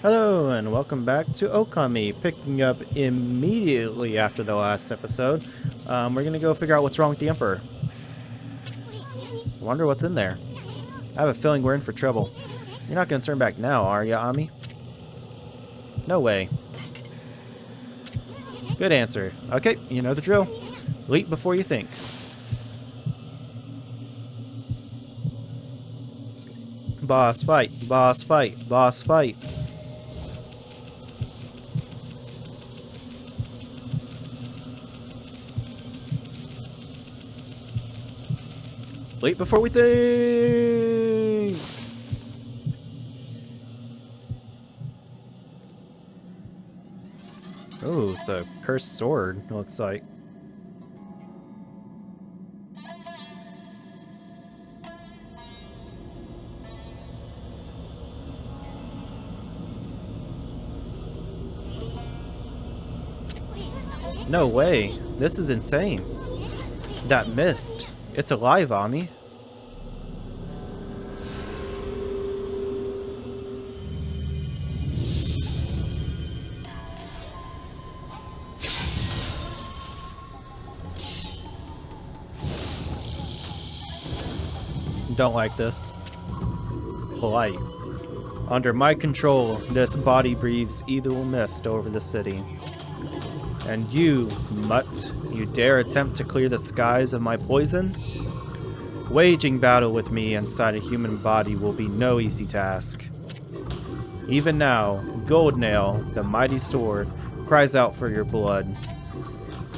Hello and welcome back to Okami. Picking up immediately after the last episode, we're gonna go figure out what's wrong with the Emperor. Wonder what's in there. I have a feeling we're in for trouble. You're not gonna turn back now, are ya, Ami? No way. Good answer. Okay, you know the drill. Leap before you think. Boss fight, boss fight, boss fight. Leap before we think! Oh, it's a cursed sword, it looks like. No way. This is insane. That mist. It's alive, Ami. Don't like this. Polite. Under my control, this body breathes evil mist over the city. And you, mutt, you dare attempt to clear the skies of my poison? Waging battle with me inside a human body will be no easy task. Even now, Goldnail, the mighty sword, cries out for your blood.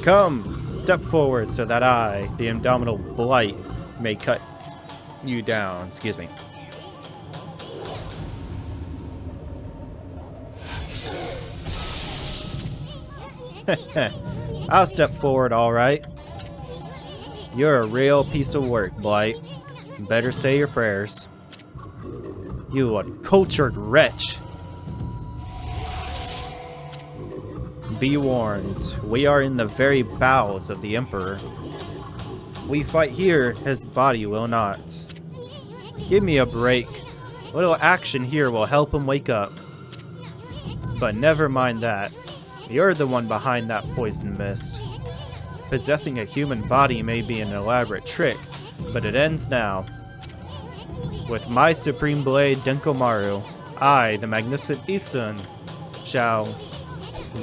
Come, step forward so that I, the indomitable Blight, may cut you down. Excuse me. I'll step forward, alright. You're a real piece of work, Blight. Better say your prayers. You uncultured wretch. Be warned, we are in the very bowels of the Emperor. We fight here, his body will not. Give me a break. A little action here will help him wake up. But never mind that. You're the one behind that poison mist. Possessing a human body may be an elaborate trick, but it ends now. With my supreme blade, Denkomaru, I, the magnificent Isun, shall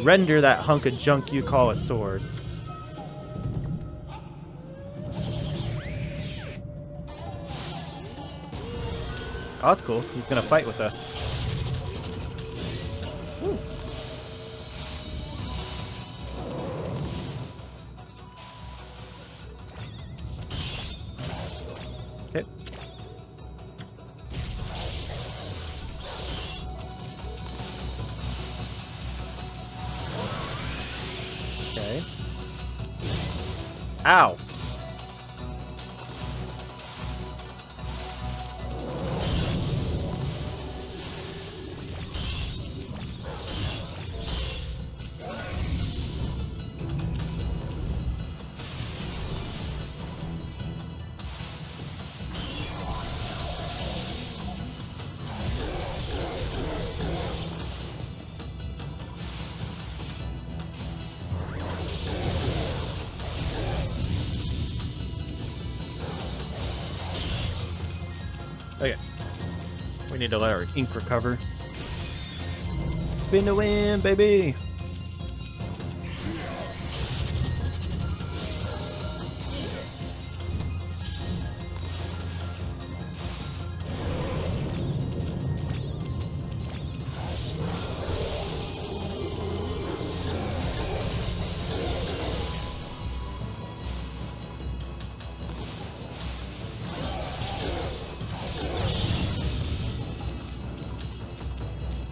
render that hunk of junk you call a sword. Oh, that's cool. He's gonna fight with us. Woo. Okay. Okay. Ow! Okay. We need to let our ink recover. Spin the wind, baby!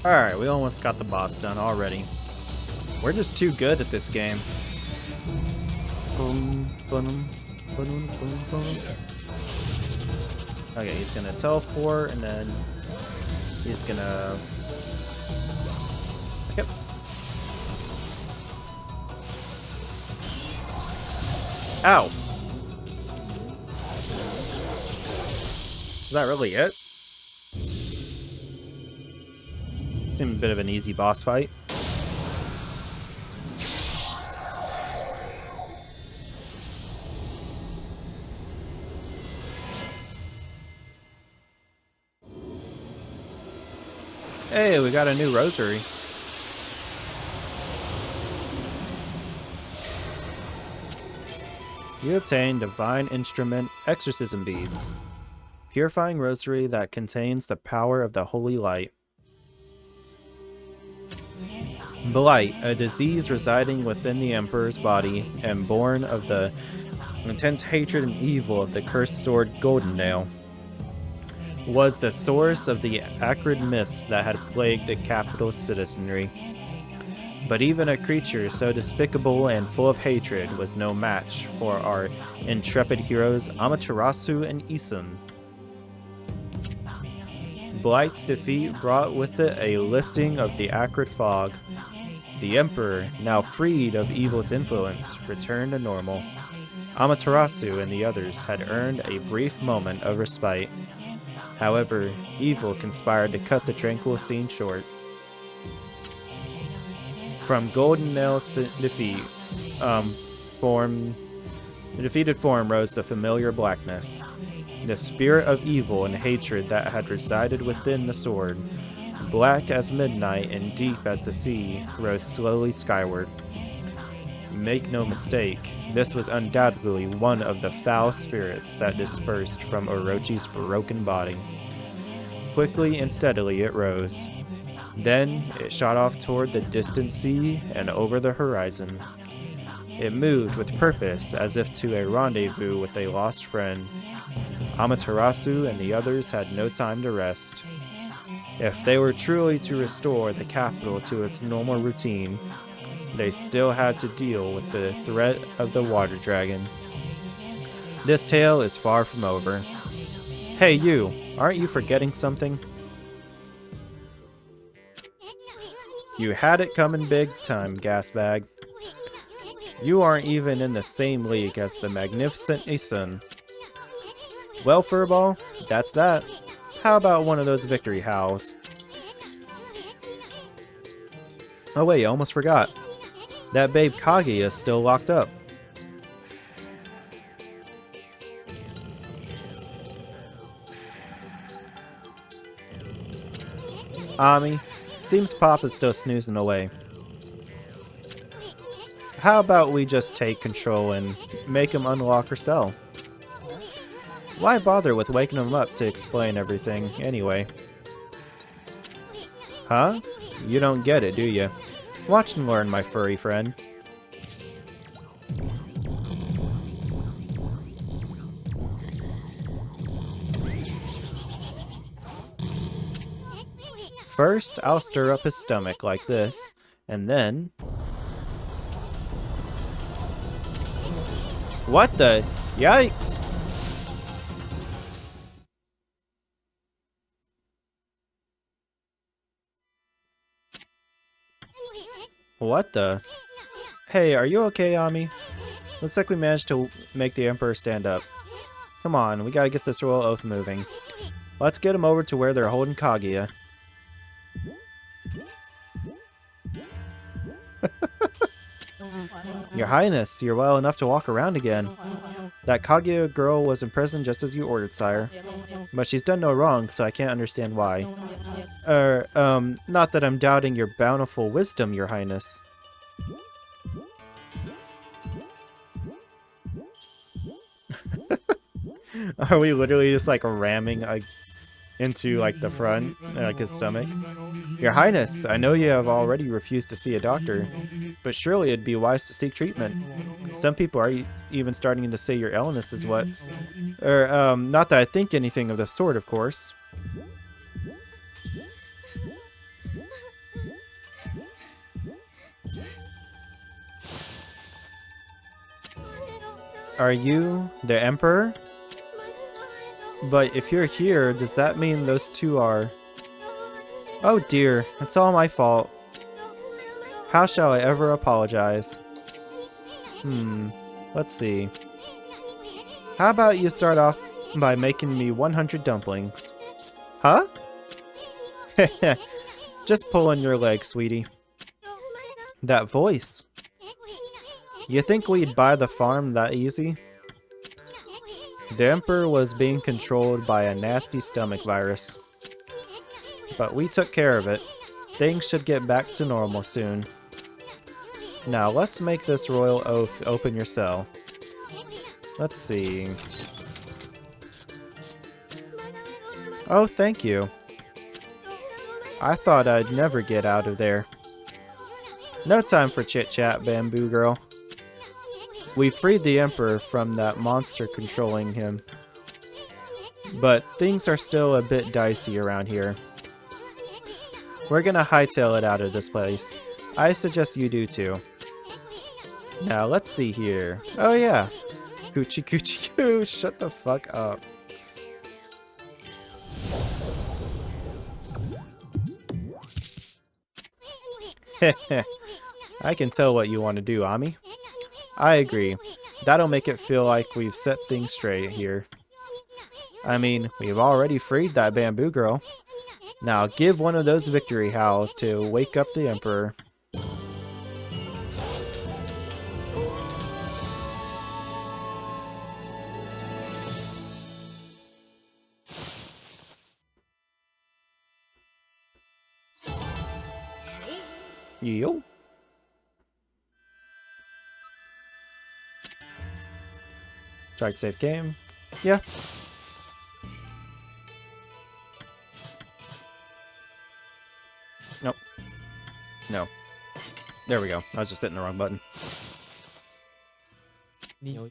Alright, we almost got the boss done already. We're just too good at this game. Okay, he's gonna teleport, and then he's gonna... Yep. Ow! Is that really it? seemed a bit of an easy boss fight. Hey, we got a new rosary. You obtain Divine Instrument Exorcism Beads. Purifying rosary that contains the power of the holy light. Blight, a disease residing within the Emperor's body and born of the intense hatred and evil of the cursed sword Golden Nail, was the source of the acrid mist that had plagued the capital's citizenry. But even a creature so despicable and full of hatred was no match for our intrepid heroes Amaterasu and Isun. Blight's defeat brought with it a lifting of the acrid fog. The Emperor, now freed of evil's influence, returned to normal. Amaterasu and the others had earned a brief moment of respite. However, evil conspired to cut the tranquil scene short. From Golden Nail's defeat, the defeated form rose the familiar blackness. The spirit of evil and hatred that had resided within the sword, black as midnight and deep as the sea, rose slowly skyward. Make no mistake, this was undoubtedly one of the foul spirits that dispersed from Orochi's broken body. Quickly and steadily it rose. Then it shot off toward the distant sea and over the horizon. It moved with purpose as if to a rendezvous with a lost friend. Amaterasu and the others had no time to rest. If they were truly to restore the capital to its normal routine, they still had to deal with the threat of the water dragon. This tale is far from over. Hey you, aren't you forgetting something? You had it coming big time, gasbag. You aren't even in the same league as the magnificent Isun. Well, Furball, that's that. How about one of those victory howls? Oh wait, I almost forgot. That babe Kagi is still locked up. Ami, seems Pop is still snoozing away. How about we just take control and make him unlock or sell? Why bother with waking him up to explain everything, anyway? Huh? You don't get it, do you? Watch and learn, my furry friend. First, I'll stir up his stomach like this, and then... What the? Yikes! What the? Hey, are you okay, Ami? Looks like we managed to make the Emperor stand up. Come on, we gotta get this royal oath moving. Let's get him over to where they're holding Kaguya. Your Highness, you're well enough to walk around again. That Kaguya girl was imprisoned just as you ordered, sire. But she's done no wrong, so I can't understand why. Not that I'm doubting your bountiful wisdom, your Highness. Are we literally just like ramming into like the front, like his stomach? Your Highness, I know you have already refused to see a doctor, but surely it'd be wise to seek treatment. Some people are even starting to say your illness is what's... not that I think anything of the sort, of course. Are you the Emperor? But if you're here, does that mean those two are... Oh dear, it's all my fault. How shall I ever apologize? Let's see. How about you start off by making me 100 dumplings? Huh? Just pulling your leg, sweetie. That voice. You think we'd buy the farm that easy? The Emperor was being controlled by a nasty stomach virus. But we took care of it. Things should get back to normal soon. Now let's make this royal oath open your cell. Let's see. Oh, thank you. I thought I'd never get out of there. No time for chit-chat, Bamboo Girl. We freed the Emperor from that monster controlling him. But things are still a bit dicey around here. We're gonna hightail it out of this place. I suggest you do too. Now, let's see here. Oh yeah. Coochie coochie coo. Shut the fuck up. I can tell what you want to do, Ami. I agree. That'll make it feel like we've set things straight here. I mean, we've already freed that Bamboo Girl. Now give one of those victory howls to wake up the Emperor. Yo. Try to save game. Yeah. Nope. No. There we go. I was just hitting the wrong button. I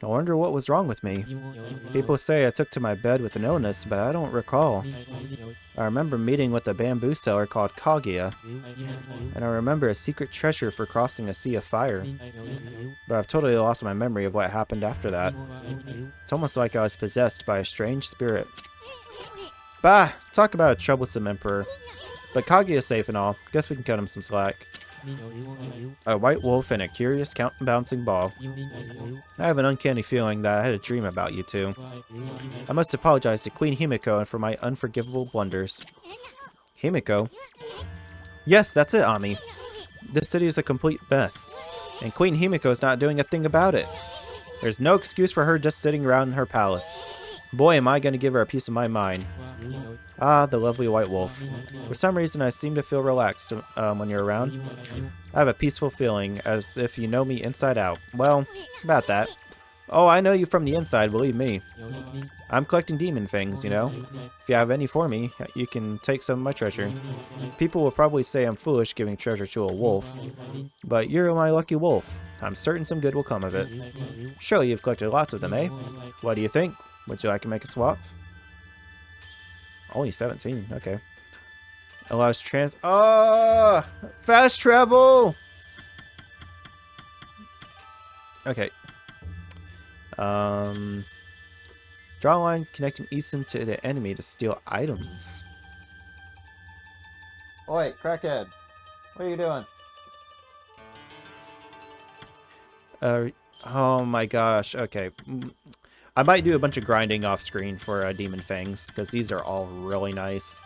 wonder what was wrong with me. People say I took to my bed with an illness, but I don't recall. I remember meeting with a bamboo seller called Kaguya, and I remember a secret treasure for crossing a sea of fire. But I've totally lost my memory of what happened after that. It's almost like I was possessed by a strange spirit. Bah! Talk about a troublesome emperor. But Kaguya's safe and all. Guess we can cut him some slack. A white wolf and a curious bouncing ball. I have an uncanny feeling that I had a dream about you two. I must apologize to Queen Himiko for my unforgivable blunders. Himiko? Yes, that's it, Ami. This city is a complete mess, and Queen Himiko is not doing a thing about it. There's no excuse for her just sitting around in her palace. Boy, am I going to give her a piece of my mind. Ah, the lovely white wolf. For some reason, I seem to feel relaxed when you're around. I have a peaceful feeling, as if you know me inside out. Well, about that. Oh, I know you from the inside, believe me. I'm collecting demon fangs, you know. If you have any for me, you can take some of my treasure. People will probably say I'm foolish giving treasure to a wolf, but you're my lucky wolf. I'm certain some good will come of it. Surely you've collected lots of them, eh? What do you think? Would you like to make a swap? Only 17, okay. Allows fast travel! Okay. Draw a line connecting Easton to the enemy to steal items. Oi, crackhead. What are you doing? Oh my gosh, okay. I might do a bunch of grinding off screen for Demon Fangs, because these are all really nice.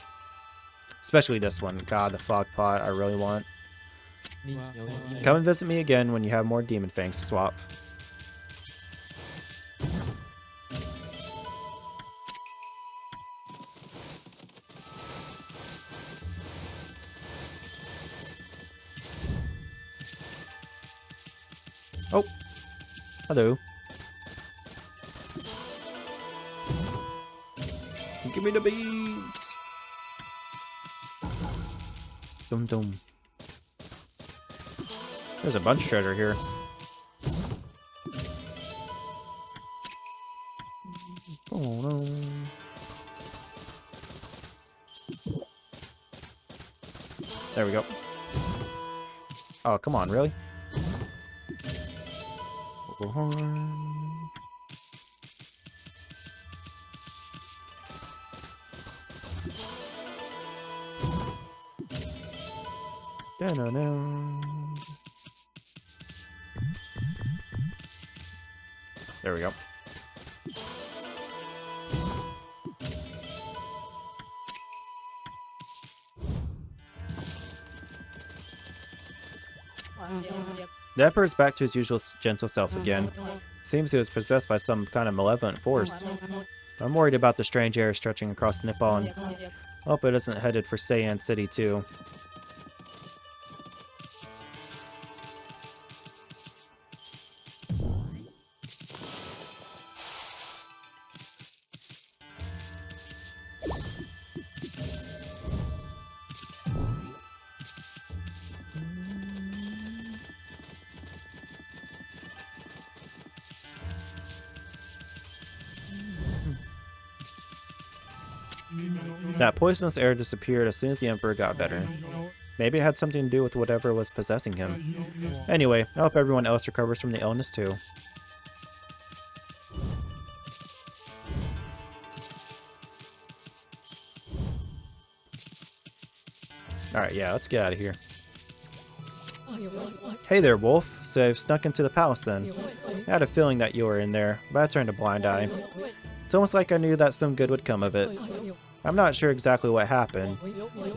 Especially this one. God, the Fog Pot I really want. Come and visit me again when you have more Demon Fangs to swap. Oh. Hello. Give me the beads! Dum dum. There's a bunch of treasure here. Oh no. There we go. Oh, come on, really? There we go. The Emperor is back to his usual gentle self again. Seems he was possessed by some kind of malevolent force. I'm worried about the strange air stretching across Nippon. Hope it isn't headed for Sei-an City too. That poisonous air disappeared as soon as the Emperor got better. Maybe it had something to do with whatever was possessing him. Anyway, I hope everyone else recovers from the illness too. Alright, yeah, let's get out of here. Hey there, Wolf. So I've snuck into the palace then. I had a feeling that you were in there, but I turned a blind eye. It's almost like I knew that some good would come of it. I'm not sure exactly what happened,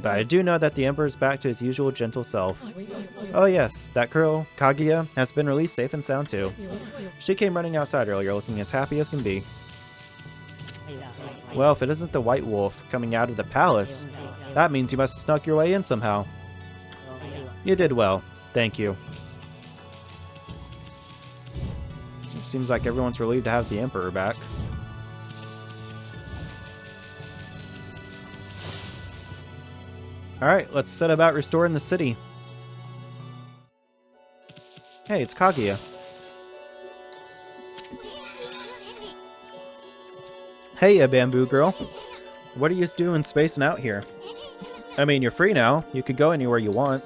but I do know that the Emperor's back to his usual gentle self. Oh yes, that girl, Kaguya, has been released safe and sound too. She came running outside earlier looking as happy as can be. Well, if it isn't the White Wolf coming out of the palace, that means you must have snuck your way in somehow. You did well. Thank you. It seems like everyone's relieved to have the Emperor back. Alright, let's set about restoring the city. Hey, it's Kaguya. Hey, a bamboo girl. What are you doing spacing out here? I mean, you're free now. You could go anywhere you want.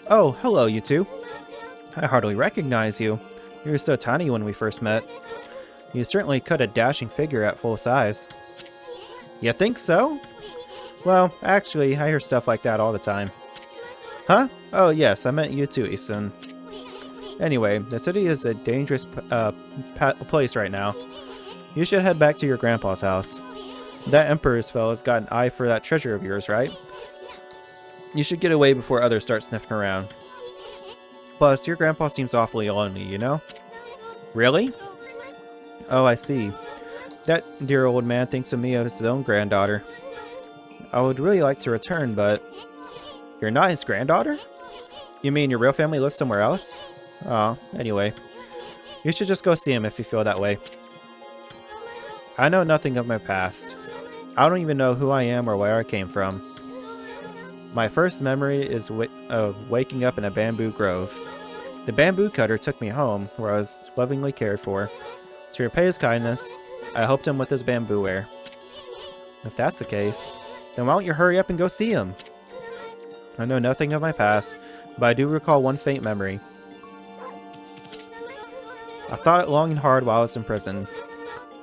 Oh, hello, you two. I hardly recognize you. You were so tiny when we first met. You certainly cut a dashing figure at full size. You think so? Well, actually, I hear stuff like that all the time. Huh? Oh yes, I meant you too, Isun. Anyway, the city is a dangerous place right now. You should head back to your grandpa's house. That Emperor's fellow's got an eye for that treasure of yours, right? You should get away before others start sniffing around. Plus, your grandpa seems awfully lonely, you know? Really? Oh, I see. That dear old man thinks of me as his own granddaughter. I would really like to return, but... You're not his granddaughter? You mean your real family lives somewhere else? Oh, anyway. You should just go see him if you feel that way. I know nothing of my past. I don't even know who I am or where I came from. My first memory is of waking up in a bamboo grove. The bamboo cutter took me home, where I was lovingly cared for. To repay his kindness, I helped him with his bamboo-ware. If that's the case, then why don't you hurry up and go see him? I know nothing of my past, but I do recall one faint memory. I thought it long and hard while I was in prison.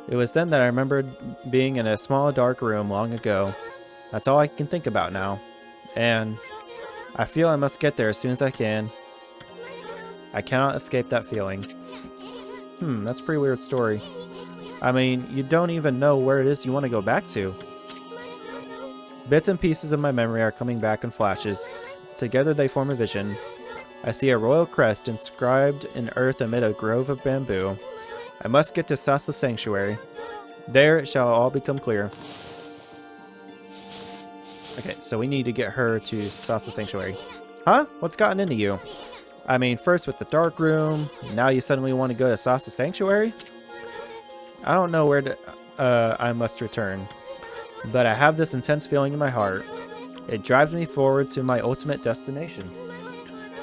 It was then that I remembered being in a small dark room long ago. That's all I can think about now. And I feel I must get there as soon as I can. I cannot escape that feeling. That's a pretty weird story. I mean, you don't even know where it is you want to go back to. Bits and pieces of my memory are coming back in flashes. Together they form a vision. I see a royal crest inscribed in earth amid a grove of bamboo. I must get to Sasa's sanctuary. There it shall all become clear. Okay, so we need to get her to Sasa's sanctuary. Huh? What's gotten into you? I mean, first with the dark room, now you suddenly want to go to Sasa's sanctuary? I don't know where I must return, but I have this intense feeling in my heart. It drives me forward to my ultimate destination.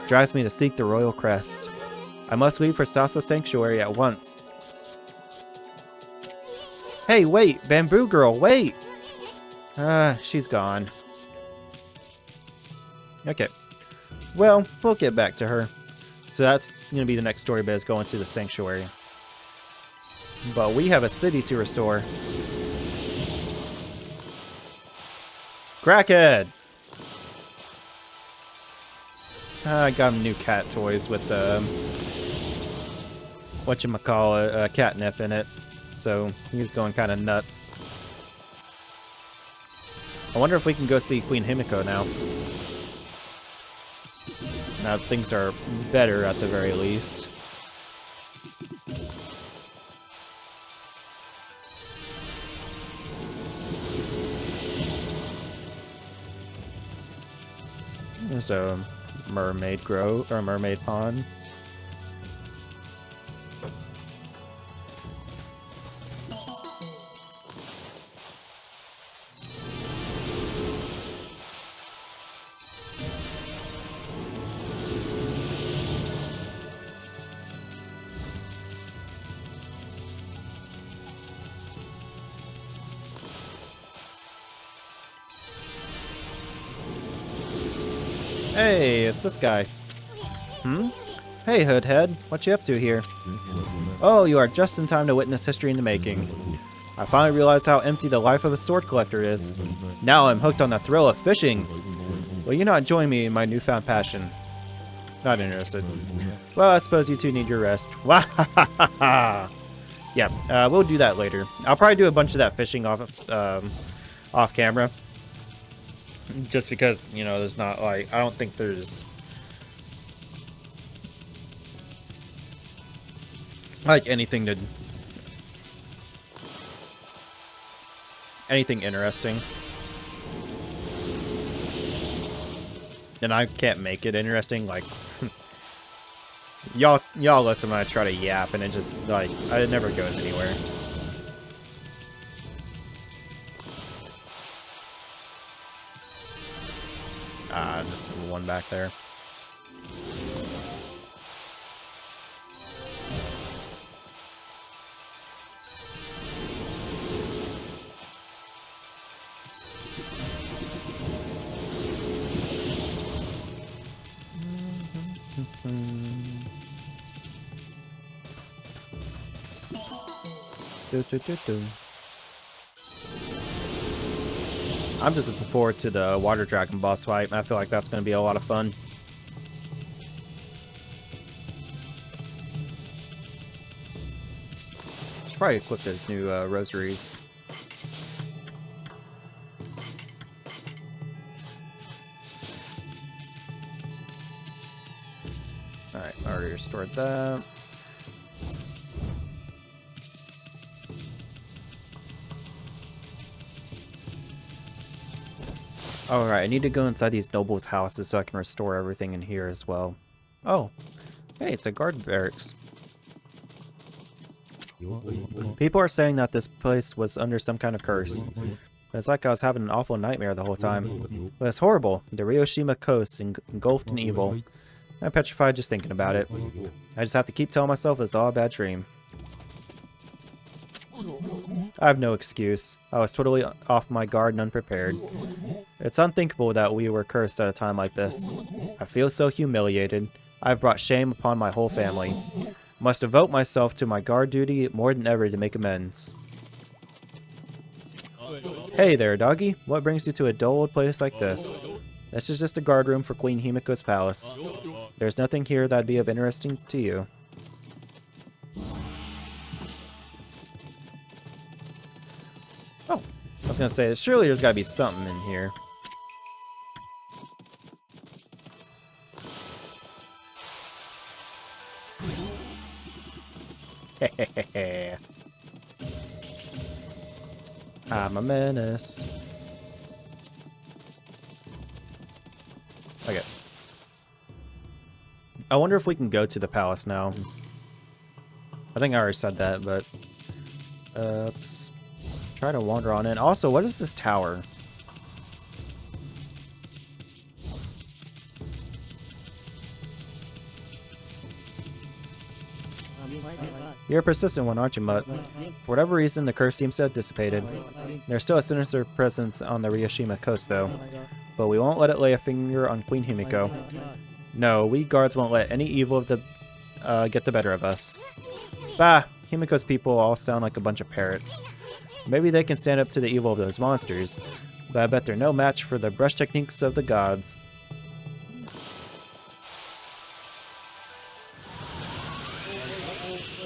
It drives me to seek the royal crest. I must leave for Sasa's sanctuary at once. Hey, wait! Bamboo girl, wait! She's gone. Okay. Well, we'll get back to her. So that's going to be the next story bit, is going to the sanctuary. But we have a city to restore. Crackhead! I got him new cat toys with the... whatchamacallit, catnip in it. So he's going kind of nuts. I wonder if we can go see Queen Himiko now. Now things are better at the very least. There's a mermaid grove or mermaid pond. Hey, it's this guy. Hmm? Hey, Hoodhead. What you up to here? Oh, you are just in time to witness history in the making. I finally realized how empty the life of a sword collector is. Now I'm hooked on the thrill of fishing. Will you not join me in my newfound passion? Not interested. Well, I suppose you two need your rest. Wahahaha! Yeah, we'll do that later. I'll probably do a bunch of that fishing off camera. Just because, you know, there's not, like, I don't think there's, like, anything interesting. And I can't make it interesting, like, y'all listen when I try to yap, and it just, like, it never goes anywhere. Just one back there. I'm just looking forward to the water dragon boss fight. I feel like that's going to be a lot of fun. Should probably equip those new rosaries. Alright, already restored that. Alright, I need to go inside these nobles' houses so I can restore everything in here as well. Oh, hey, it's a guard barracks. People are saying that this place was under some kind of curse. It's like I was having an awful nightmare the whole time. But it's horrible. The Ryoshima coast engulfed in evil. I'm petrified just thinking about it. I just have to keep telling myself it's all a bad dream. I have no excuse. I was totally off my guard and unprepared. It's unthinkable that we were cursed at a time like this. I feel so humiliated. I've brought shame upon my whole family. I must devote myself to my guard duty more than ever to make amends. Hey there, doggy. What brings you to a dull old place like this? This is just a guard room for Queen Himiko's palace. There's nothing here that'd be of interest to you. Oh, I was gonna say, surely there's gotta be something in here. Hehehe. I'm a menace. Okay. I wonder if we can go to the palace now. I think I already said that, but let's try to wander on in. Also, what is this tower? You're a persistent one, aren't you, Mutt? For whatever reason, the curse seems to have dissipated. There's still a sinister presence on the Ryoshima coast, though. But we won't let it lay a finger on Queen Himiko. No, we guards won't let any evil of the get the better of us. Bah! Himiko's people all sound like a bunch of parrots. Maybe they can stand up to the evil of those monsters, but I bet they're no match for the brush techniques of the gods.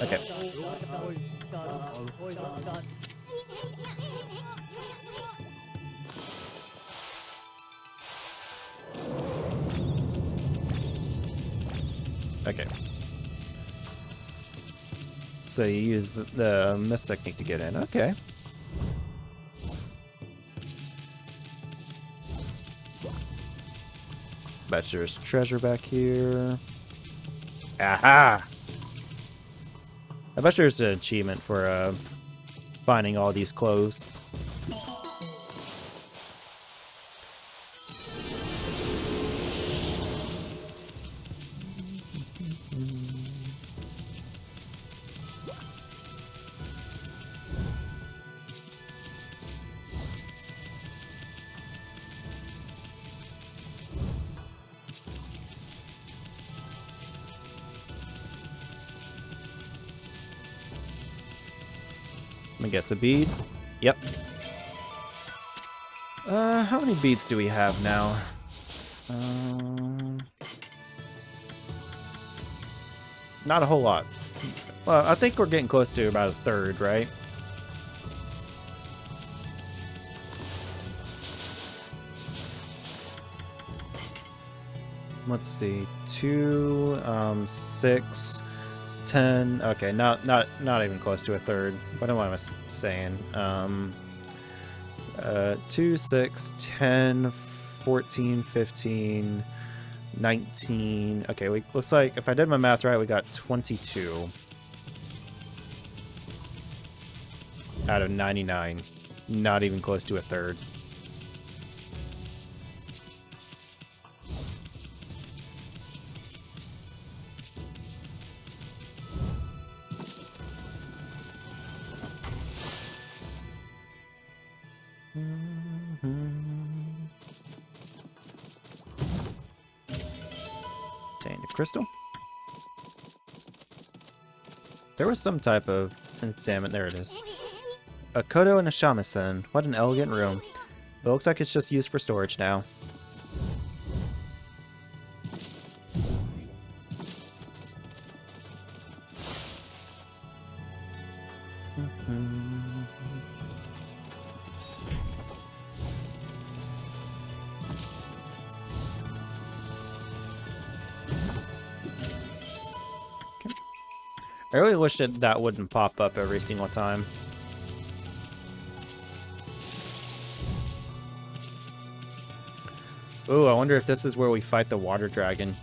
Okay. Okay. So you use the mist technique to get in. Okay. Bet there's treasure back here. Aha! I bet there's an achievement for finding all these clothes. Let me guess, a bead? Yep. How many beads do we have now? Not a whole lot. Well, I think we're getting close to about a third, right? Let's see. 2, 6, 10. Okay, not even close to a third. What am I saying? 2, 6, 10, 14, 15, 19. Okay, looks like if I did my math right, we got 22 out of 99. Not even close to a third. Obtained a crystal. There was some type of enchantment. There it is. A kodo and a shamisen. What an elegant room. But it looks like it's just used for storage now. I really wish that wouldn't pop up every single time. Ooh, I wonder if this is where we fight the water dragon.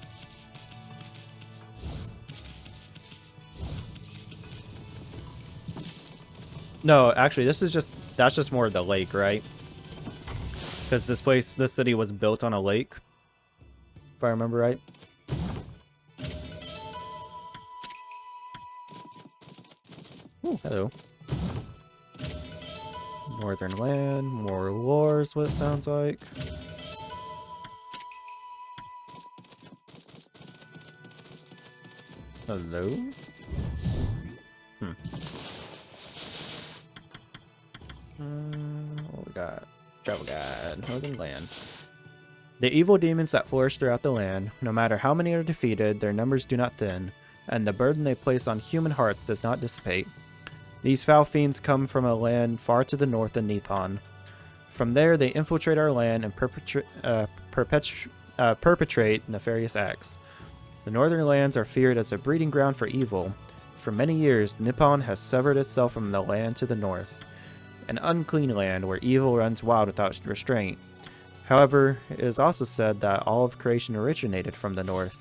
No, actually, that's just more of the lake, right? Because this city was built on a lake, if I remember right. Ooh, hello. Northern land, more lore is what it sounds like. Hello? What we got? Travel guide, Northern land. The evil demons that flourish throughout the land, no matter how many are defeated, their numbers do not thin, and the burden they place on human hearts does not dissipate. These foul fiends come from a land far to the north in Nippon. From there, they infiltrate our land and perpetrate nefarious acts. The northern lands are feared as a breeding ground for evil. For many years, Nippon has severed itself from the land to the north, an unclean land where evil runs wild without restraint. However, it is also said that all of creation originated from the north.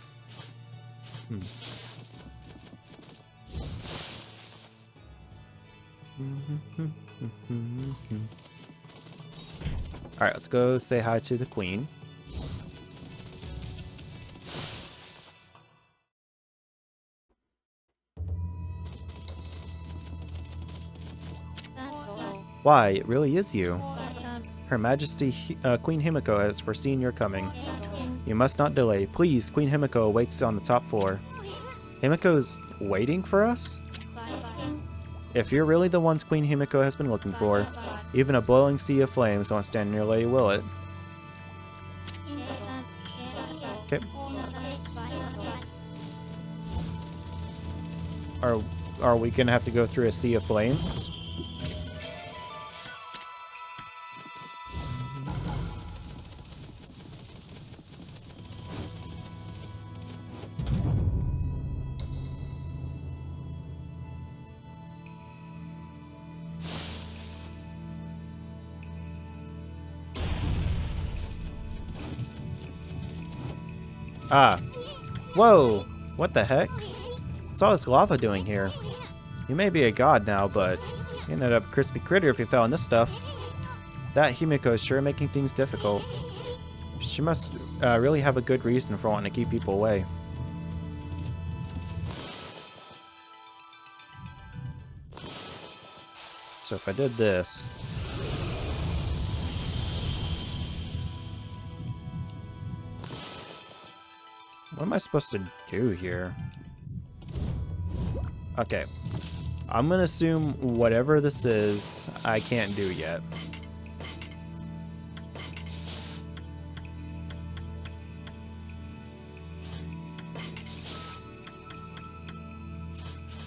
Alright, let's go say hi to the queen. Why, it really is you. Her Majesty Queen Himiko has foreseen your coming. You must not delay. Please, Queen Himiko awaits on the top floor. Himiko's waiting for us? If you're really the ones Queen Himiko has been looking for, even a boiling sea of flames won't stand in your way, will it? Okay. Are we gonna have to go through a sea of flames? Ah. Whoa! What the heck? What's all this lava doing here? You may be a god now, but you ended up a crispy critter if you fell in this stuff. That Himiko is sure making things difficult. She must really have a good reason for wanting to keep people away. So if I did this... What am I supposed to do here? Okay. I'm gonna assume whatever this is, I can't do yet.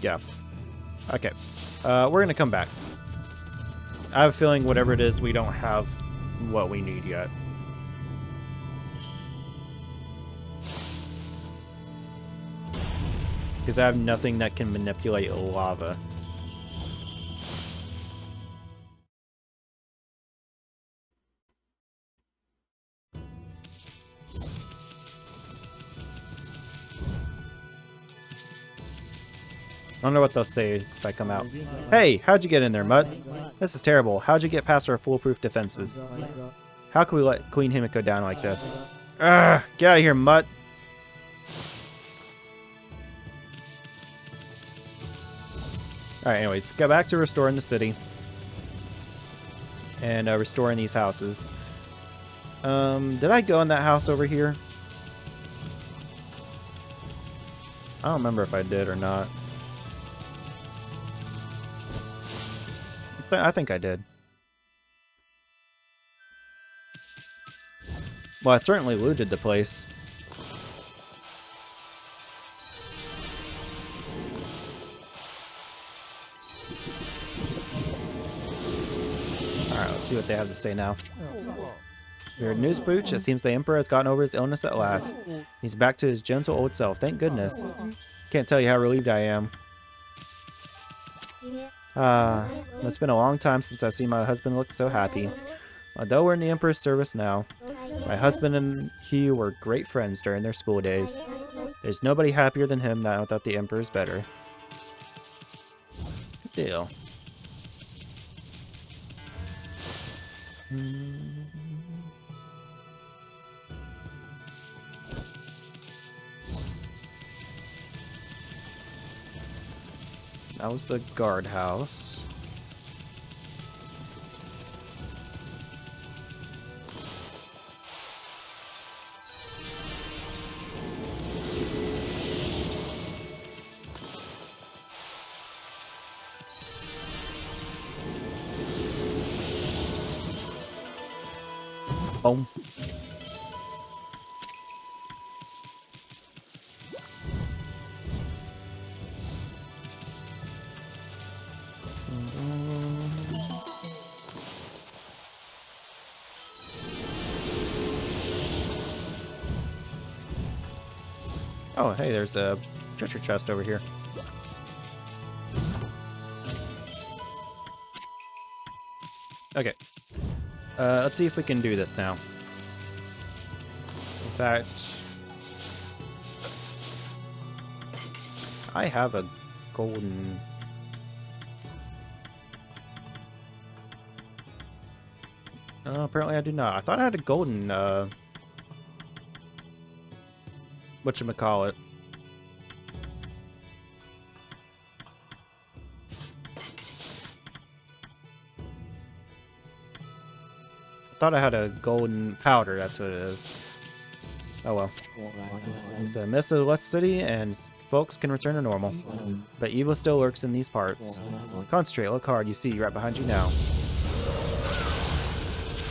Yeah. Okay. We're gonna come back. I have a feeling whatever it is, we don't have what we need yet. Because I have nothing that can manipulate lava. I wonder what they'll say if I come out. Hey, how'd you get in there, Mutt? This is terrible. How'd you get past our foolproof defenses? How can we let Queen Himiko down like this? Ugh, get out of here, Mutt! Alright, anyways, go back to restoring the city. And restoring these houses. Did I go in that house over here? I don't remember if I did or not. I think I did. Well, I certainly looted the place. Alright, let's see what they have to say now. Weird news, Pooch. It seems the Emperor has gotten over his illness at last. He's back to his gentle old self. Thank goodness. Can't tell you how relieved I am. It's been a long time since I've seen my husband look so happy. Although we're in the Emperor's service now, my husband and he were great friends during their school days. There's nobody happier than him now that the Emperor's better. Good deal. That was the guardhouse. Boom. Oh, hey, there's a treasure chest over here. Okay. Let's see if we can do this now. In fact, I have a golden... apparently I do not. I thought I had a golden, whatchamacallit. I thought I had a golden powder, that's what it is. Oh well. It's a mist of the West City, and folks can return to normal. But evil still lurks in these parts. Concentrate, look hard, you see, right behind you now.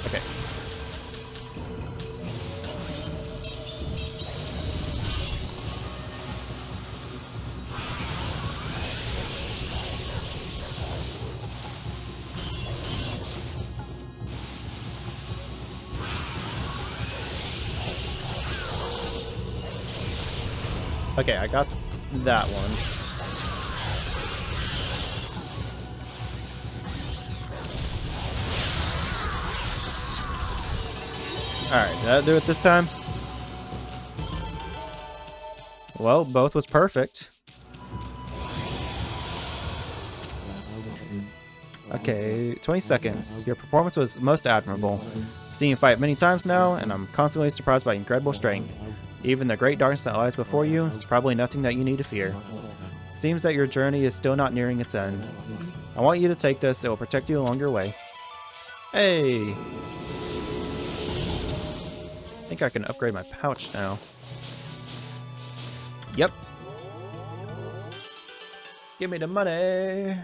Okay. Okay, I got that one. Alright, did that do it this time? Well, both was perfect. Okay, 20 seconds. Your performance was most admirable. I've seen you fight many times now, and I'm constantly surprised by your incredible strength. Even the great darkness that lies before you is probably nothing that you need to fear. Seems that your journey is still not nearing its end. I want you to take this, it will protect you along your way. Hey! I think I can upgrade my pouch now. Yep. Give me the money!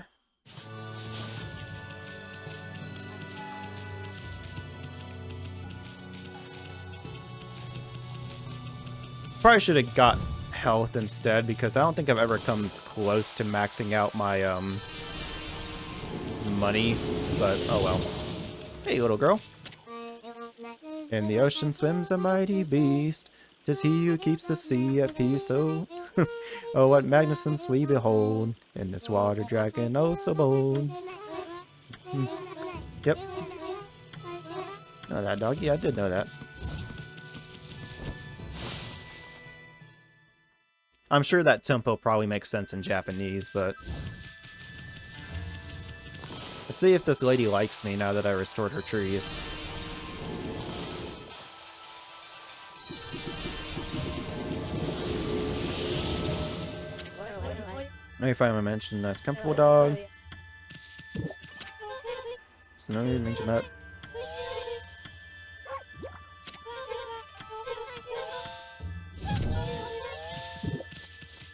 Probably should have got health instead, because I don't think I've ever come close to maxing out my money, but oh well. Hey, little girl. In the ocean swims a mighty beast, 'tis he who keeps the sea at peace. Oh, oh, what magnificence we behold in this water dragon, oh so bold. Yep. Know that, dog? Yeah, I did know that. I'm sure that tempo probably makes sense in Japanese, but... Let's see if this lady likes me now that I restored her trees. Let me finally mention nice comfortable dog. So no need to mention that.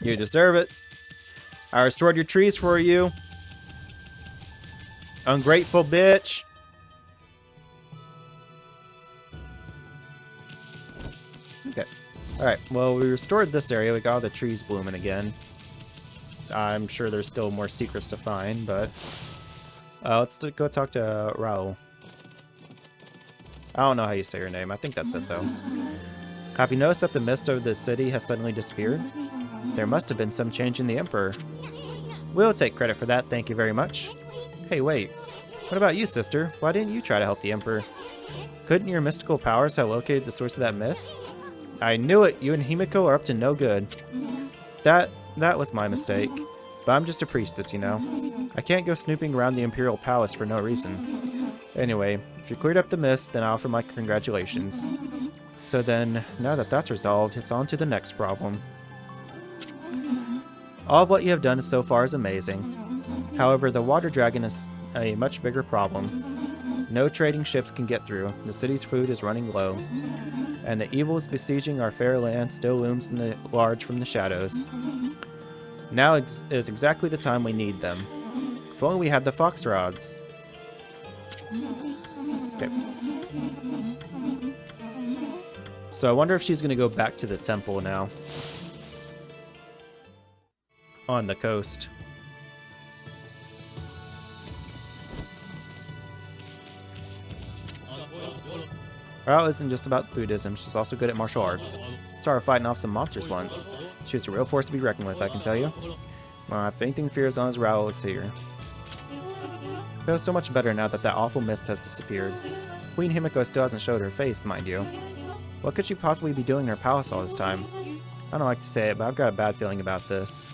You deserve it. I restored your trees for you. Ungrateful bitch. Okay. Alright, well, we restored this area. We got all the trees blooming again. I'm sure there's still more secrets to find, but... let's go talk to Raoul. I don't know how you say her name. I think that's it, though. Have you noticed that the mist over the city has suddenly disappeared? There must have been some change in the Emperor. We'll take credit for that, thank you very much. Hey, wait. What about you, sister? Why didn't you try to help the Emperor? Couldn't your mystical powers have located the source of that mist? I knew it! You and Himiko are up to no good. That was my mistake. But I'm just a priestess, you know. I can't go snooping around the Imperial Palace for no reason. Anyway, if you cleared up the mist, then I offer my congratulations. So then, now that that's resolved, it's on to the next problem. All of what you have done so far is amazing. However, the water dragon is a much bigger problem. No trading ships can get through, the city's food is running low, and the evils besieging our fair land still looms in the large from the shadows. Now is exactly the time we need them. If only we had the fox rods. Okay. So I wonder if she's going to go back to the temple now. On the coast. Rao isn't just about Buddhism, she's also good at martial arts. Saw her fighting off some monsters once. She was a real force to be reckoned with, I can tell you. Well, if anything fears as long as Rao is here. Feels so much better now that that awful mist has disappeared. Queen Himiko still hasn't showed her face, mind you. What could she possibly be doing in her palace all this time? I don't like to say it, but I've got a bad feeling about this.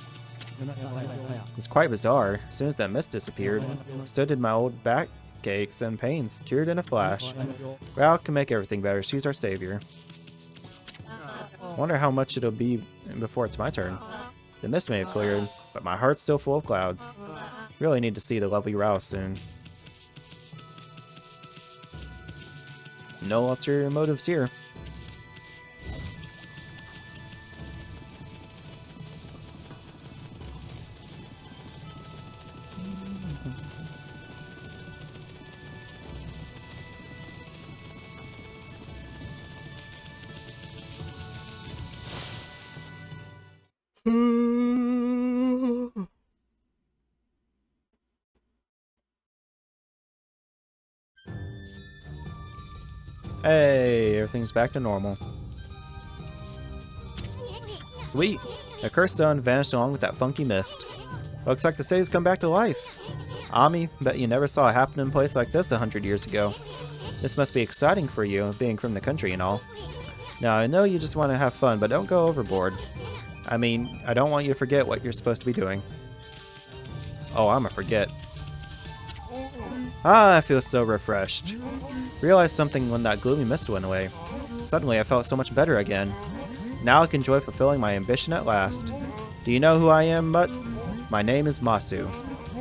It's quite bizarre. As soon as that mist disappeared, so did my old backaches and pains, cured in a flash. Rao can make everything better. She's our savior. I wonder how much it'll be before it's my turn. The mist may have cleared, but my heart's still full of clouds. Really need to see the lovely Rao soon. No ulterior motives here. Hey, everything's back to normal. Sweet! The cursed stone vanished along with that funky mist. Looks like the city's come back to life. Ami, bet you never saw a happening place like this 100 years ago. This must be exciting for you, being from the country and all. Now, I know you just want to have fun, but don't go overboard. I mean, I don't want you to forget what you're supposed to be doing. Oh, I'ma forget. Ah, I feel so refreshed. Realized something when that gloomy mist went away. Suddenly, I felt so much better again. Now I can enjoy fulfilling my ambition at last. Do you know who I am, Mutt? My name is Masu.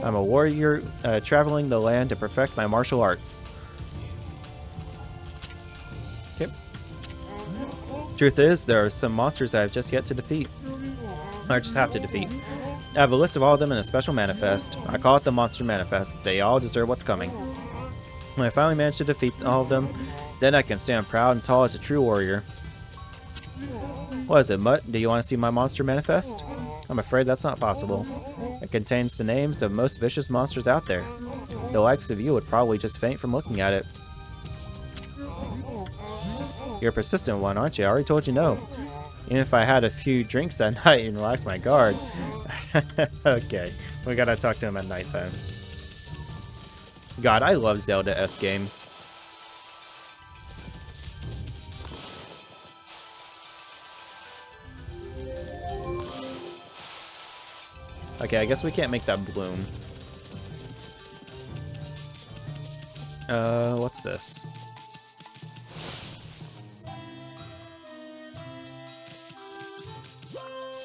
I'm a warrior traveling the land to perfect my martial arts. Okay. Truth is, there are some monsters I have just yet to defeat. Or just have to defeat. I have a list of all of them in a special manifest. I call it the Monster Manifest. They all deserve what's coming. When I finally manage to defeat all of them, then I can stand proud and tall as a true warrior. What is it, Mutt? Do you want to see my Monster Manifest? I'm afraid that's not possible. It contains the names of most vicious monsters out there. The likes of you would probably just faint from looking at it. You're a persistent one, aren't you? I already told you no. Even if I had a few drinks that night and relaxed my guard. Okay, we gotta talk to him at nighttime. God, I love Zelda-esque games. Okay, I guess we can't make that bloom. What's this?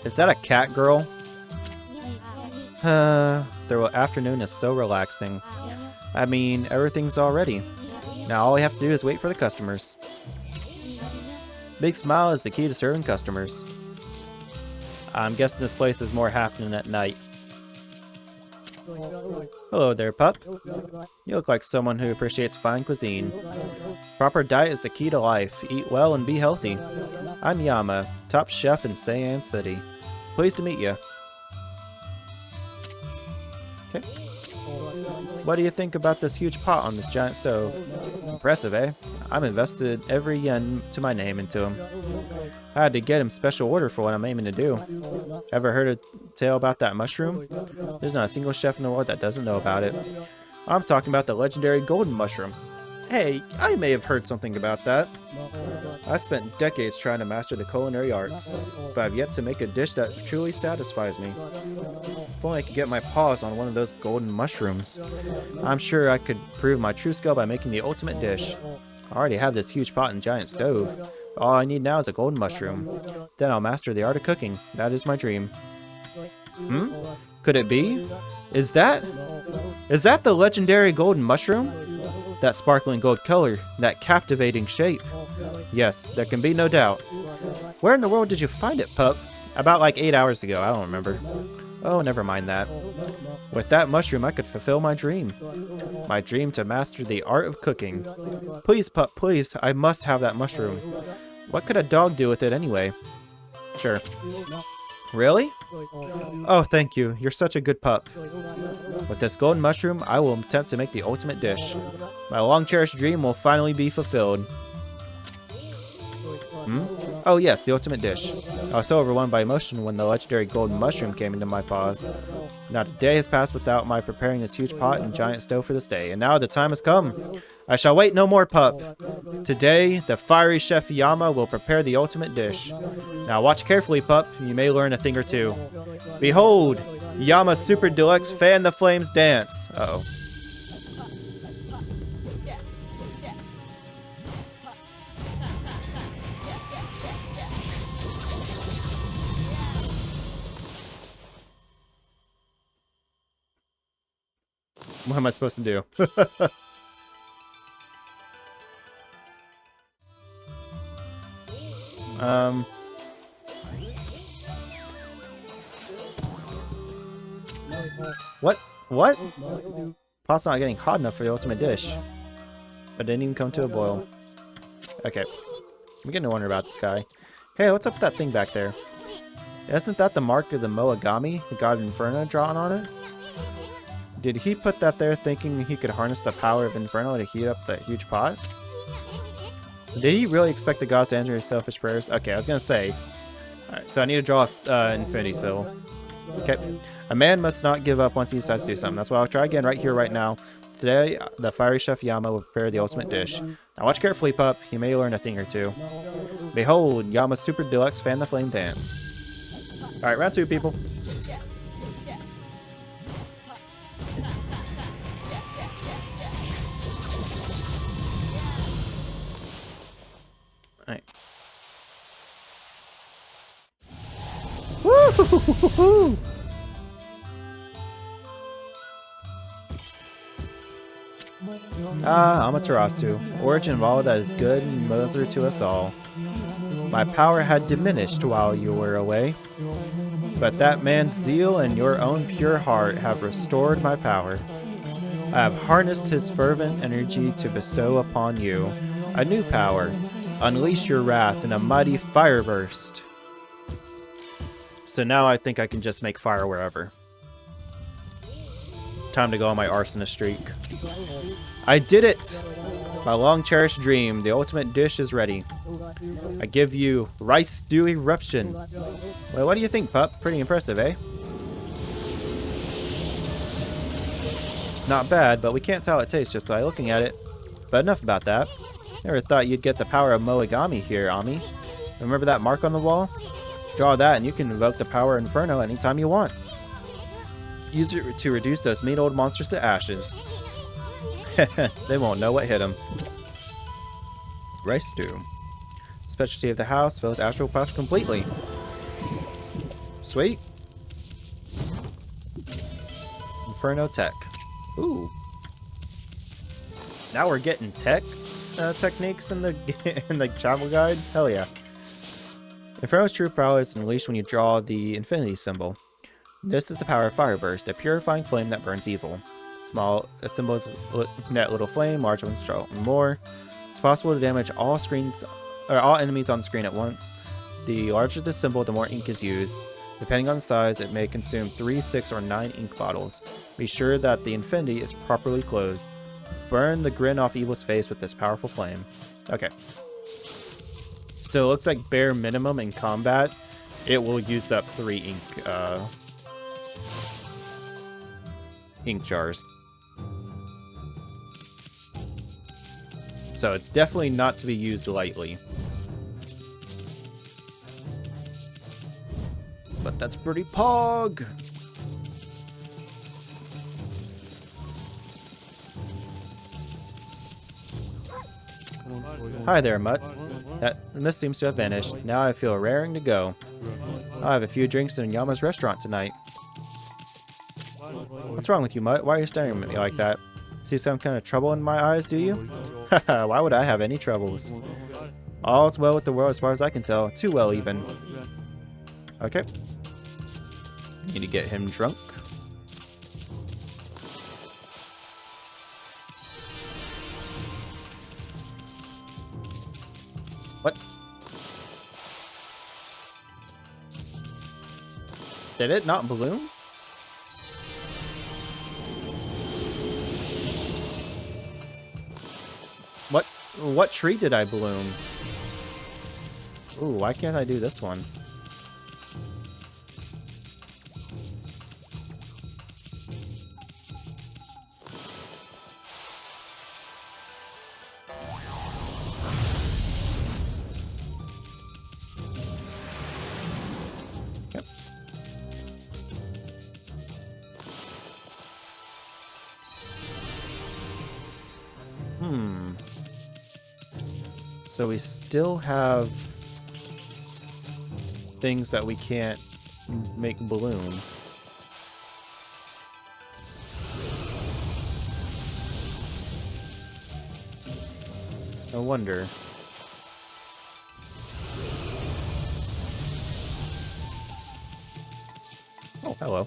Is that a cat girl? The afternoon is so relaxing. I mean, everything's all ready. Now all we have to do is wait for the customers. Big smile is the key to serving customers. I'm guessing this place is more happening at night. Hello there, pup. You look like someone who appreciates fine cuisine. Proper diet is the key to life. Eat well and be healthy. I'm Yama, top chef in Sei-an City. Pleased to meet you. Okay. What do you think about this huge pot on this giant stove? Impressive, eh? I've invested every yen to my name into him. I had to get him special order for what I'm aiming to do. Ever heard a tale about that mushroom? There's not a single chef in the world that doesn't know about it. I'm talking about the legendary golden mushroom. Hey, I may have heard something about that. I spent decades trying to master the culinary arts, but I've yet to make a dish that truly satisfies me. If only I could get my paws on one of those golden mushrooms. I'm sure I could prove my true skill by making the ultimate dish. I already have this huge pot and giant stove. All I need now is a golden mushroom. Then I'll master the art of cooking. That is my dream. Could it be? Is that the legendary golden mushroom? That sparkling gold color, that captivating shape. Yes, there can be no doubt. Where in the world did you find it, pup? About like 8 hours ago, I don't remember. Oh, never mind that. With that mushroom, I could fulfill my dream. My dream to master the art of cooking. Please, pup, please, I must have that mushroom. What could a dog do with it anyway? Sure. Really? Oh, thank you. You're such a good pup. With this golden mushroom, I will attempt to make the ultimate dish. My long-cherished dream will finally be fulfilled. Oh yes, the ultimate dish. I was so overwhelmed by emotion when the legendary golden mushroom came into my paws. Not a day has passed without my preparing this huge pot and giant stove for this day, and now the time has come. I shall wait no more, pup. Today, the fiery chef Yama will prepare the ultimate dish. Now watch carefully, pup. You may learn a thing or two. Behold, Yama Super Deluxe Fan the Flames Dance. Uh-oh. What am I supposed to do? What? What? Pot's not getting hot enough for the ultimate dish. But it didn't even come to a boil. Okay. I'm beginning to wonder about this guy. Hey, what's up with that thing back there? Isn't that the mark of the Okami, the god Inferno, drawn on it? Did he put that there thinking he could harness the power of Inferno to heat up that huge pot? Did he really expect the gods to answer his selfish prayers? Okay, I was gonna say. Alright, so I need to draw Infinity Syll. Okay. A man must not give up once he decides to do something. That's why I'll try again right here, right now. Today, the fiery chef Yama will prepare the ultimate dish. Now watch carefully, pup. You may learn a thing or two. Behold, Yama's Super Deluxe Fan the Flame Dance. Alright, round 2, people. Alright. Woo! Ah, Amaterasu, origin of all that is good and mother to us all. My power had diminished while you were away, but that man's zeal and your own pure heart have restored my power. I have harnessed his fervent energy to bestow upon you a new power. Unleash your wrath in a mighty fire burst. So now I think I can just make fire wherever. Time to go on my arsonist streak. I did it! My long-cherished dream, the ultimate dish is ready. I give you rice stew eruption. Well, what do you think, pup? Pretty impressive, eh? Not bad, but we can't tell how it tastes just by looking at it. But enough about that. Never thought you'd get the power of Moegami here, Ami. Remember that mark on the wall? Draw that and you can invoke the power of Inferno anytime you want. Use it to reduce those mean old monsters to ashes. They won't know what hit them. Rice stew. Specialty of the house, fills astral pouch completely. Sweet. Inferno tech. Ooh. Now we're getting tech techniques in the in the travel guide. Hell yeah. Inferno's true power is unleashed when you draw the infinity symbol. This is the power of Fire Burst, a purifying flame that burns evil. A symbol is net little flame, large ones draw more. It's possible to damage all enemies on the screen at once. The larger the symbol, the more ink is used. Depending on the size, it may consume 3, 6, or 9 ink bottles. Be sure that the infinity is properly closed. Burn the grin off evil's face with this powerful flame. Okay. So it looks like bare minimum in combat, it will use up 3 ink jars. So it's definitely not to be used lightly. But that's pretty pog! Hi there, Mutt. That mist seems to have vanished. Now I feel raring to go. I'll have a few drinks in Yama's restaurant tonight. What's wrong with you, Mutt? Why are you staring at me like that? See some kind of trouble in my eyes, do you? Haha, why would I have any troubles? All's well with the world as far as I can tell. Too well, even. Okay. Need to get him drunk. What? Did it not balloon? What tree did I bloom? Ooh, why can't I do this one? Yep. So we still have things that we can't make balloon. No wonder. Oh, hello.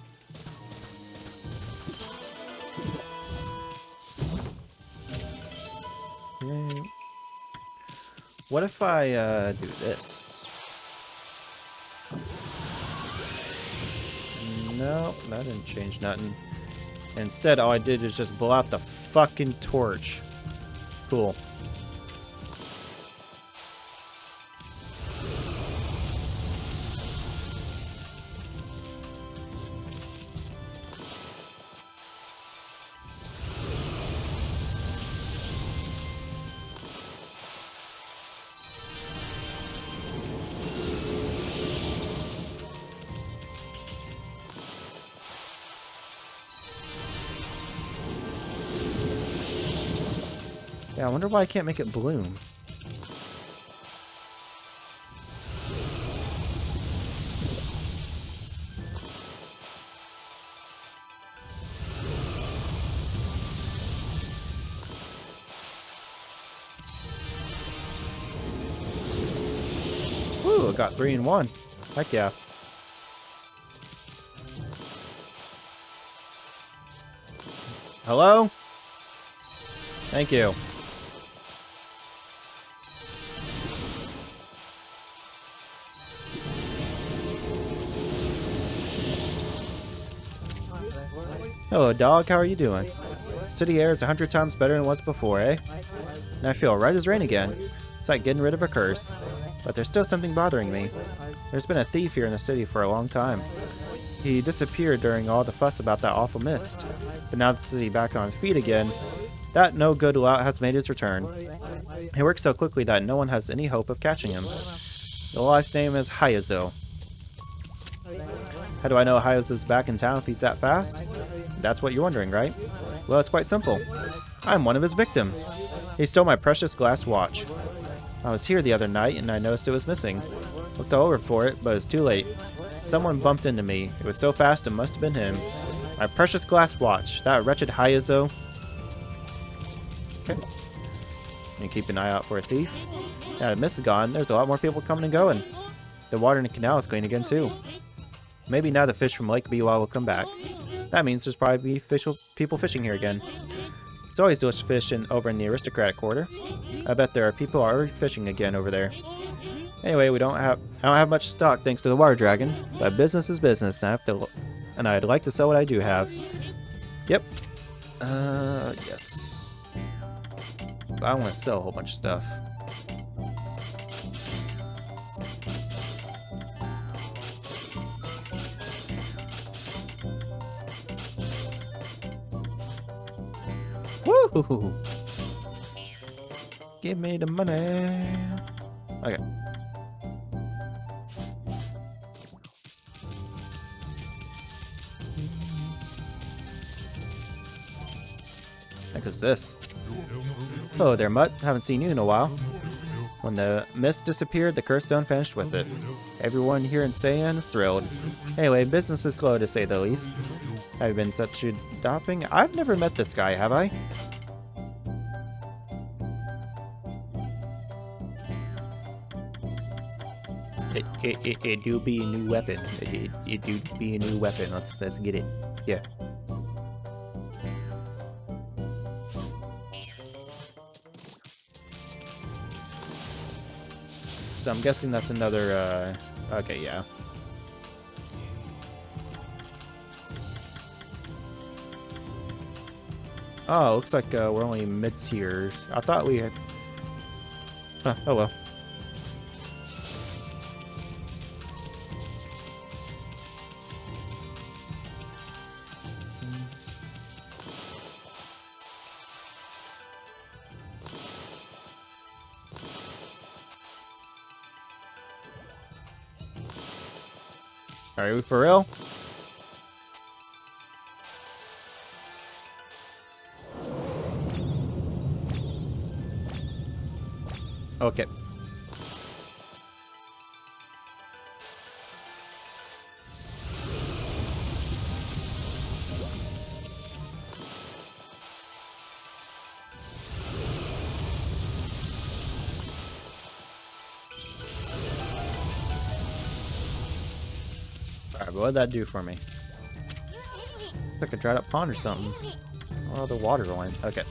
Okay. What if I do this? No, that didn't change nothing. Instead, all I did is just blow out the fucking torch. Cool. Yeah, I wonder why I can't make it bloom. Ooh, I got 3 in 1. Heck yeah. Hello? Thank you. Hello, dog. How are you doing? City air is 100 times better than it was before, eh? And I feel right as rain again. It's like getting rid of a curse. But there's still something bothering me. There's been a thief here in the city for a long time. He disappeared during all the fuss about that awful mist. But now that the city back on its feet again, that no-good lout has made his return. He works so quickly that no one has any hope of catching him. The life's name is Hayazo. How do I know Hayazo's back in town if he's that fast? That's what you're wondering, right? Well, it's quite simple. I'm one of his victims. He stole my precious glass watch. I was here the other night and I noticed it was missing. Looked all over for it, but it was too late. Someone bumped into me. It was so fast it must have been him. My precious glass watch. That wretched Hayazo. Okay. And keep an eye out for a thief. Now the mist is gone, there's a lot more people coming and going. The water in the canal is clean again too. Maybe now the fish from Lake Biwa will come back. That means there's probably people fishing here again. There's always delicious fish over in the aristocratic quarter. I bet there are people already fishing again over there. Anyway, I don't have much stock thanks to the water dragon, but business is business, and I'd like to sell what I do have. Yep. Yes. But I want to sell a whole bunch of stuff. Woo! Give me the money. Okay. Heck is this? Oh, there, Mutt. Haven't seen you in a while. When the mist disappeared, the curse stone vanished with it. Everyone here in Sei-an is thrilled. Anyway, business is slow to say the least. Have you been such a doping? I've never met this guy, have I? It do be a new weapon. It do be a new weapon. Let's get it. Yeah. So I'm guessing that's another, okay, yeah. Oh, looks like we're only mid-tier. I thought we had... Huh, oh well. Are we for real? Okay. Alright, what did that do for me? It's like a dried up pond or something. Oh, the water went. Okay.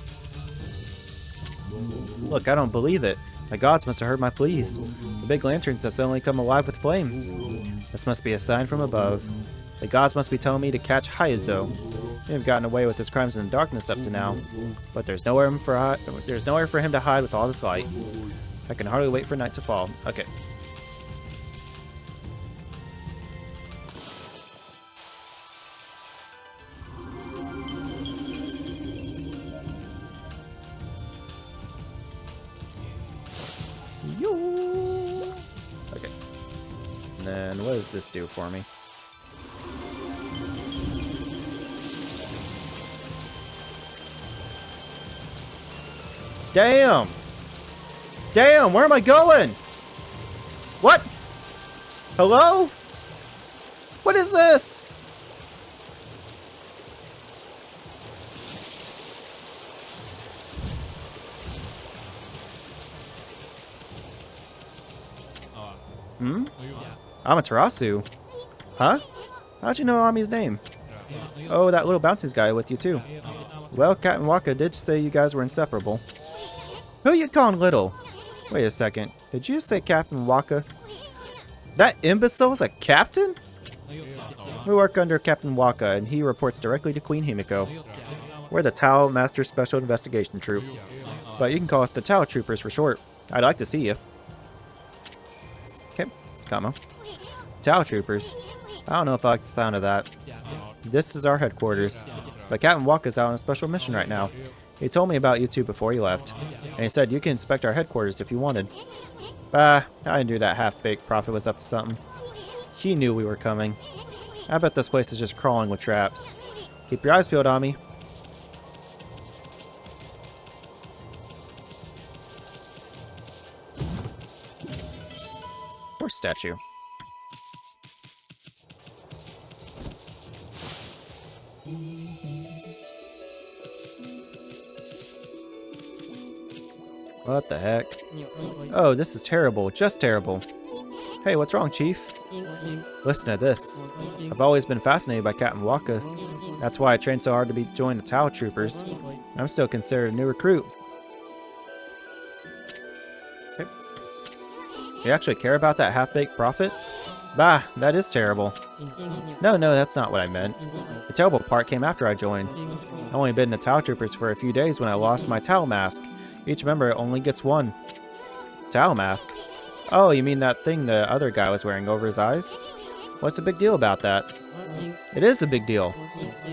Look, I don't believe it. My gods must have heard my pleas. The big lanterns have suddenly come alive with flames. This must be a sign from above. The gods must be telling me to catch Hayazo. They've gotten away with his crimes in the darkness up to now, but there's nowhere for him to hide with all this light. I can hardly wait for night to fall. Okay. Okay. And then what does this do for me? Damn! Damn, where am I going? What? Hello? What is this? Hmm? Amaterasu? Huh? How'd you know Ami's name? Oh, that little bouncy guy with you too. Well, Cat and Waka did say you guys were inseparable. Who you calling little? Wait a second. Did you say Captain Waka? That imbecile is a captain? We work under Captain Waka, and he reports directly to Queen Himiko. We're the Tao Master Special Investigation Troop. But you can call us the Tao Troopers for short. I'd like to see you. Okay, comma. Tao Troopers? I don't know if I like the sound of that. This is our headquarters. But Captain Waka's out on a special mission right now. He told me about you two before he left. And he said you can inspect our headquarters if you wanted. I knew that half-baked prophet was up to something. He knew we were coming. I bet this place is just crawling with traps. Keep your eyes peeled on me. Poor statue. What the heck? Oh, this is terrible. Just terrible. Hey, what's wrong, Chief? Listen to this. I've always been fascinated by Captain Waka. That's why I trained so hard to join the Tao Troopers. I'm still considered a new recruit. Okay. You actually care about that half-baked prophet? Bah, that is terrible. No, that's not what I meant. The terrible part came after I joined. I've only been in the Tao Troopers for a few days when I lost my Tao mask. Each member only gets one. Tao mask? Oh, you mean that thing the other guy was wearing over his eyes? What's the big deal about that? It is a big deal.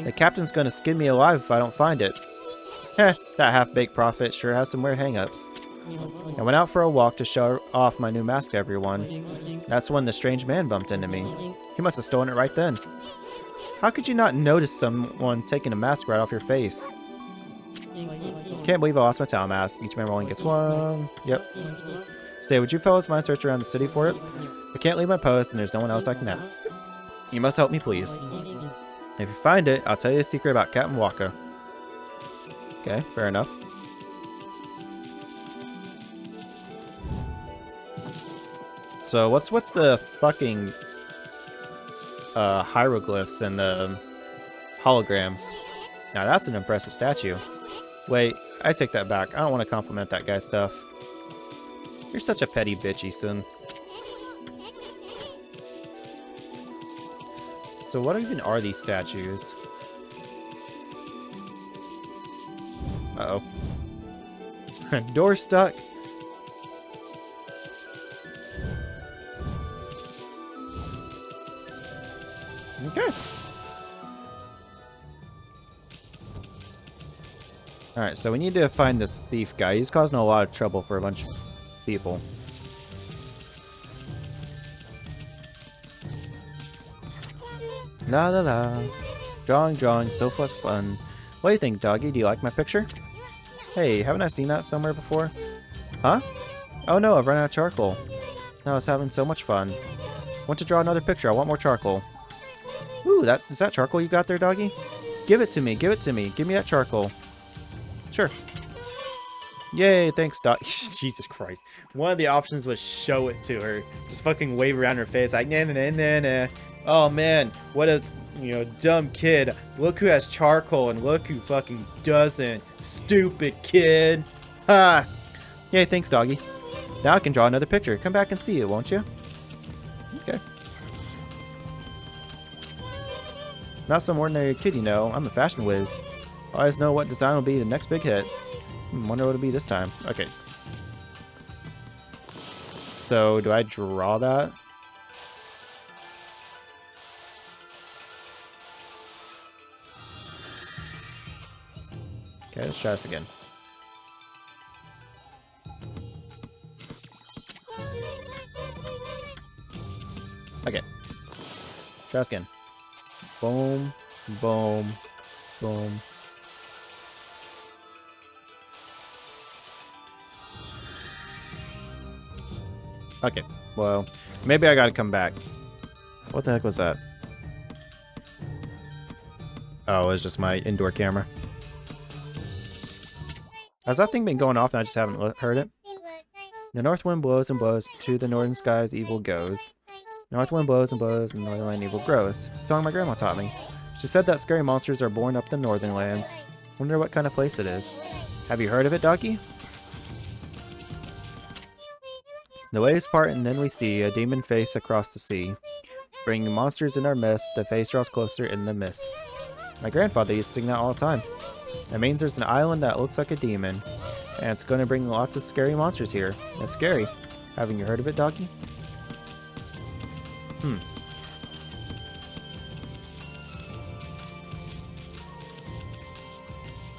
The captain's gonna skin me alive if I don't find it. Heh, that half-baked prophet sure has some weird hang-ups. I went out for a walk to show off my new mask to everyone. That's when the strange man bumped into me. He must have stolen it right then. How could you not notice someone taking a mask right off your face? Can't believe I lost my Tao mask. Each member only gets one. Yep. Say, would you fellas mind search around the city for it? I can't leave my post and there's no one else I can ask. You must help me, please. If you find it, I'll tell you a secret about Captain Waka. Okay, fair enough. So what's with the fucking hieroglyphs and the holograms? Now that's an impressive statue. Wait, I take that back. I don't want to compliment that guy's stuff. You're such a petty bitch, Easton. So what even are these statues? Uh-oh. Door stuck. Okay. Alright, so we need to find this thief guy. He's causing a lot of trouble for a bunch of people. La la la. Drawing, so much fun. What do you think, doggy? Do you like my picture? Hey, haven't I seen that somewhere before? Huh? Oh no, I've run out of charcoal. I was having so much fun. Want to draw another picture? I want more charcoal. Ooh, is that charcoal you got there, doggy? Give it to me, give it to me. Give me that charcoal. Sure. Yay, thanks, Doc. Jesus Christ. One of the options was show it to her. Just fucking wave around her face like, nah, nah, nah, nah. Oh, man. What a, dumb kid. Look who has charcoal and look who fucking doesn't. Stupid kid. Ha! Yay, thanks, doggy. Now I can draw another picture. Come back and see it, won't you? Okay. Not some ordinary kid, I'm a fashion whiz. I always know what design will be the next big hit. Wonder what it'll be this time. Okay. So, do I draw that? Okay, let's try this again. Okay. Try this again. Boom, boom, boom. Okay, well, maybe I gotta come back. What the heck was that? Oh, it's just my indoor camera. Has that thing been going off and I just haven't heard it? The north wind blows and blows, to the northern skies evil goes. North wind blows and blows, and northern land evil grows. Song my grandma taught me. She said that scary monsters are born up the northern lands. Wonder what kind of place it is. Have you heard of it, Ducky? The waves part, and then we see a demon face across the sea. Bringing monsters in our midst, the face draws closer in the mist. My grandfather used to sing that all the time. That means there's an island that looks like a demon, and it's going to bring lots of scary monsters here. That's scary. Haven't you heard of it, Doggy?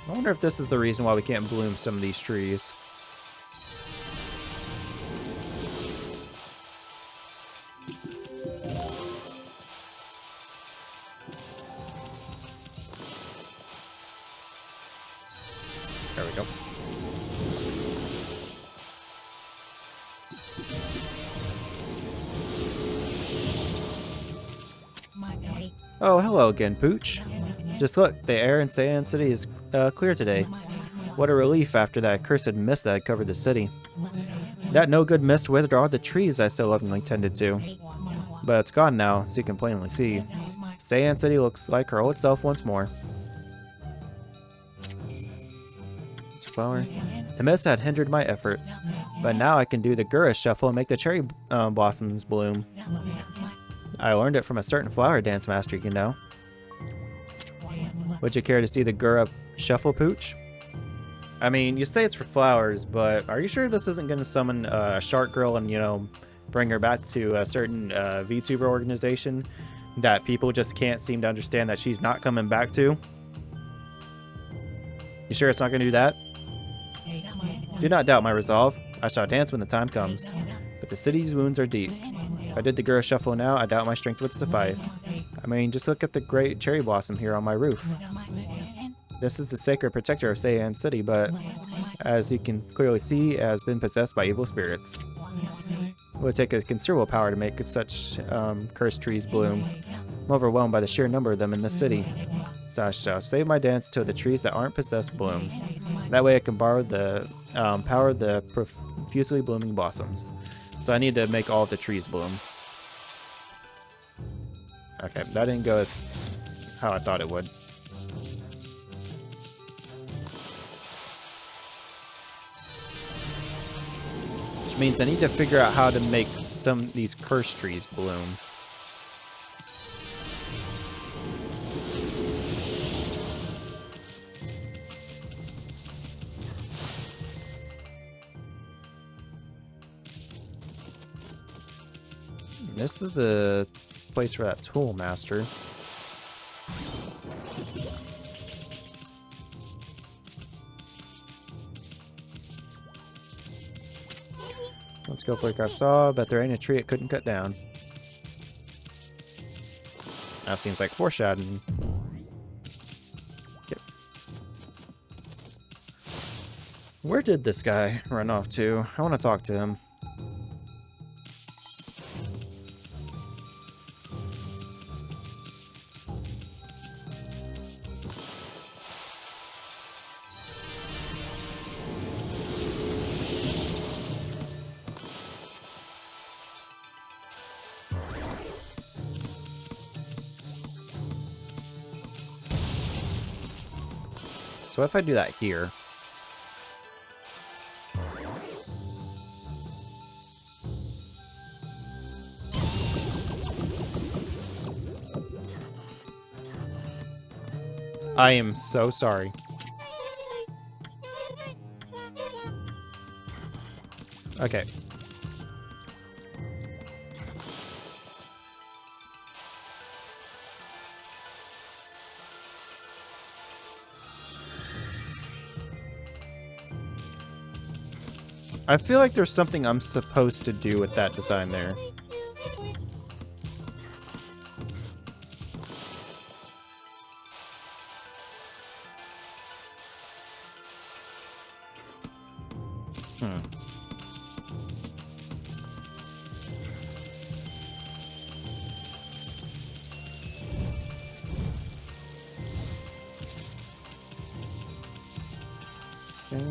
I wonder if this is the reason why we can't bloom some of these trees. There we go. Oh, hello again, Pooch. Just look, the air in Sei-an City is clear today. What a relief after that accursed mist that had covered the city. That no-good mist withered all the trees I so lovingly tended to. But it's gone now, so you can plainly see. Sei-an City looks like her old self once more. Flower. The mist had hindered my efforts, but now I can do the Gura shuffle and make the cherry blossoms bloom. I learned it from a certain flower dance master, you know. Would you care to see the Gura shuffle, Pooch? I mean, you say it's for flowers, but are you sure this isn't going to summon a shark girl and, you know, bring her back to a certain VTuber organization that people just can't seem to understand that she's not coming back to? You sure it's not going to do that? Do not doubt my resolve. I shall dance when the time comes. But the city's wounds are deep. If I did the Gura shuffle now, I doubt my strength would suffice. I mean, just look at the great cherry blossom here on my roof. This is the sacred protector of Sei-an City, but as you can clearly see, it has been possessed by evil spirits. It would take a considerable power to make such cursed trees bloom. I'm overwhelmed by the sheer number of them in the city. So I shall save my dance till the trees that aren't possessed bloom. That way I can borrow the power of the profusely blooming blossoms. So I need to make all the trees bloom. Okay, that didn't go as how I thought it would. Which means I need to figure out how to make some of these cursed trees bloom. This is the place for that tool master. Let's go for like I saw, but there ain't a tree it couldn't cut down. That seems like foreshadowing. Yep. Where did this guy run off to? I want to talk to him. So if I do that here, I am so sorry. Okay. I feel like there's something I'm supposed to do with that design there. Okay.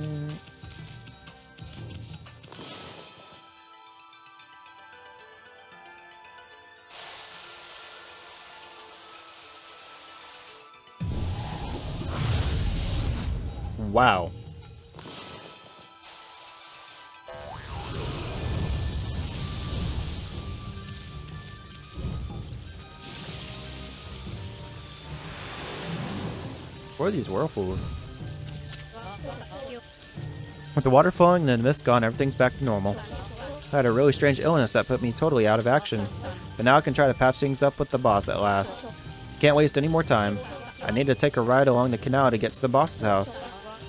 Wow. What are these whirlpools? With the water flowing and the mist gone, everything's back to normal. I had a really strange illness that put me totally out of action, but now I can try to patch things up with the boss at last. Can't waste any more time. I need to take a ride along the canal to get to the boss's house.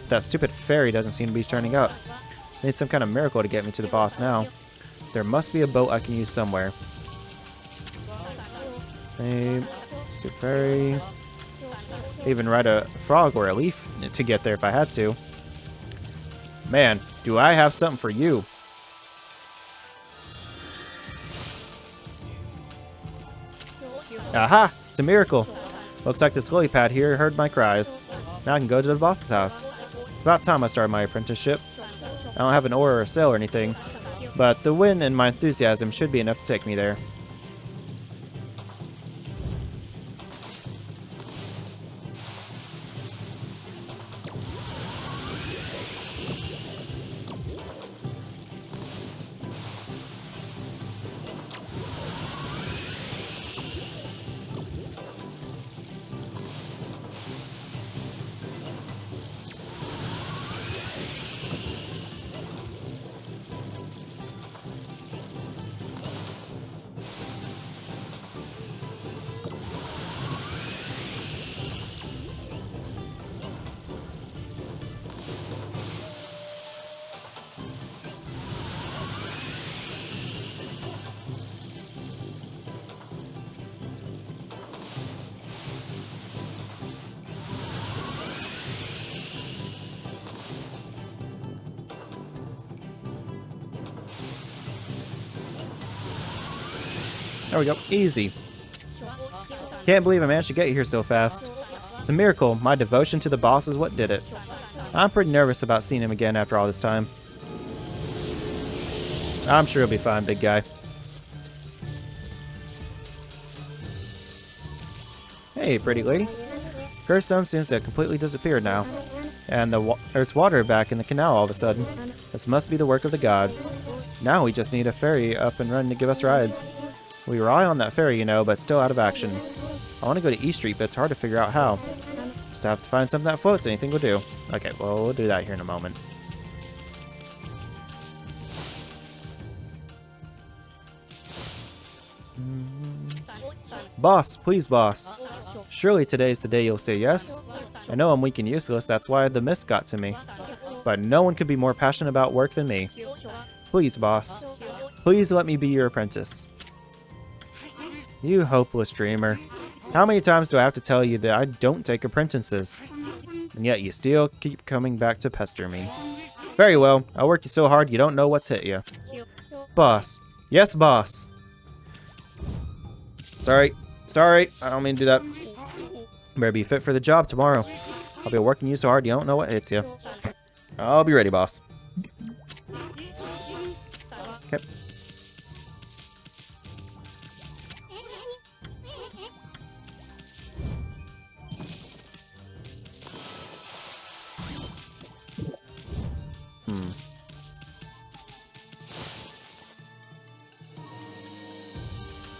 That stupid ferry doesn't seem to be turning up. I need some kind of miracle to get me to the boss now. There must be a boat I can use somewhere. Stupid ferry. Even ride a frog or a leaf to get there if I had to. Man, do I have something for you. Aha! It's a miracle. Looks like this lily pad here heard my cries. Now I can go to the boss's house. It's about time I started my apprenticeship. I don't have an oar or a sail or anything, but the wind and my enthusiasm should be enough to take me there. There we go. Easy. Can't believe I managed to get here so fast. It's a miracle. My devotion to the boss is what did it. I'm pretty nervous about seeing him again after all this time. I'm sure he'll be fine, big guy. Hey, pretty lady. Curstone seems to have completely disappeared now. And there's water back in the canal all of a sudden. This must be the work of the gods. Now we just need a ferry up and running to give us rides. We rely on that ferry, you know, but still out of action. I want to go to East Street, but it's hard to figure out how. Just have to find something that floats. Anything will do. Okay, well, we'll do that here in a moment. Boss, please, boss. Surely today's the day you'll say yes. I know I'm weak and useless, that's why the mist got to me. But no one could be more passionate about work than me. Please, boss. Please let me be your apprentice. You hopeless dreamer. How many times do I have to tell you that I don't take apprentices? And yet you still keep coming back to pester me. Very well, I worked you so hard you don't know what's hit you. Boss. Yes, boss. Sorry, I don't mean to do that. Better be fit for the job tomorrow. I'll be working you so hard you don't know what hits you. I'll be ready, boss. Okay.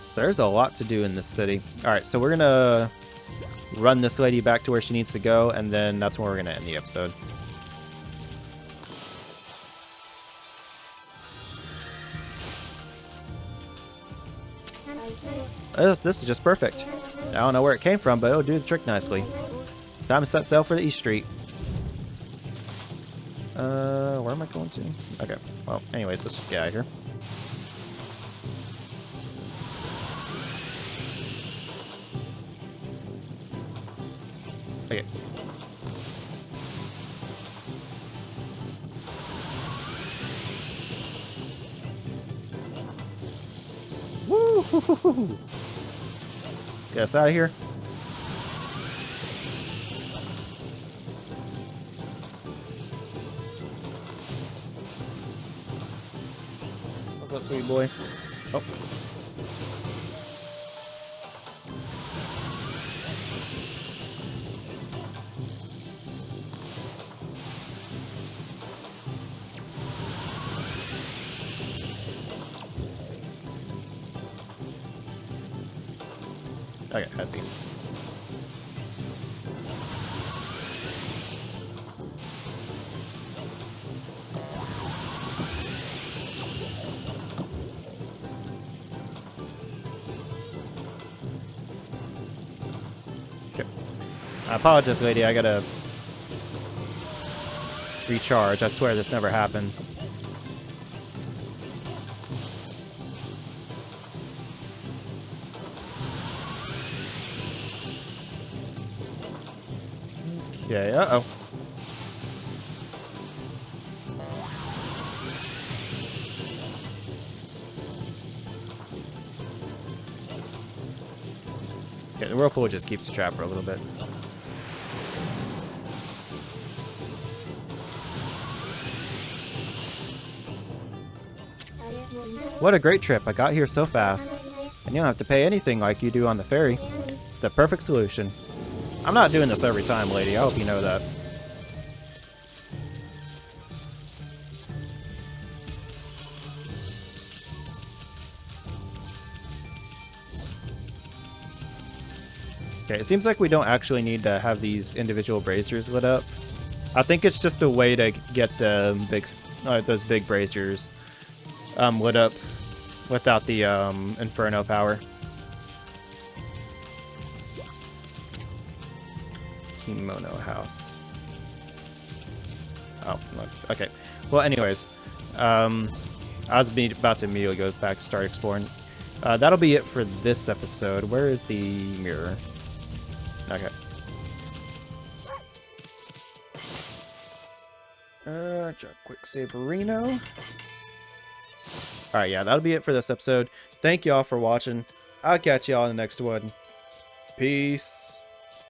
So there's a lot to do in this city. Alright, so we're gonna run this lady back to where she needs to go, and then that's where we're gonna end the episode. Oh, this is just perfect. I don't know where it came from, but it'll do the trick nicely. Time to set sail for the East Street. Where am I going to? Okay, well, anyways, let's just get out of here. Okay. Woo! Let's get us out of here. Sweet boy. Oh. Okay, I see. Okay. I apologize, lady. I gotta recharge. I swear this never happens. Okay, uh-oh. Okay, the whirlpool just keeps the trap for a little bit. What a great trip. I got here so fast. And you don't have to pay anything like you do on the ferry. It's the perfect solution. I'm not doing this every time, lady. I hope you know that. Okay, it seems like we don't actually need to have these individual braziers lit up. I think it's just a way to get the big, those big braziers lit up without the Inferno power. Kimono house. Oh, okay. Well, anyways, I was about to immediately go back to start exploring. That'll be it for this episode. Where is the mirror? Okay. Quick save Reno. Alright, yeah, that'll be it for this episode. Thank y'all for watching. I'll catch y'all in the next one. Peace.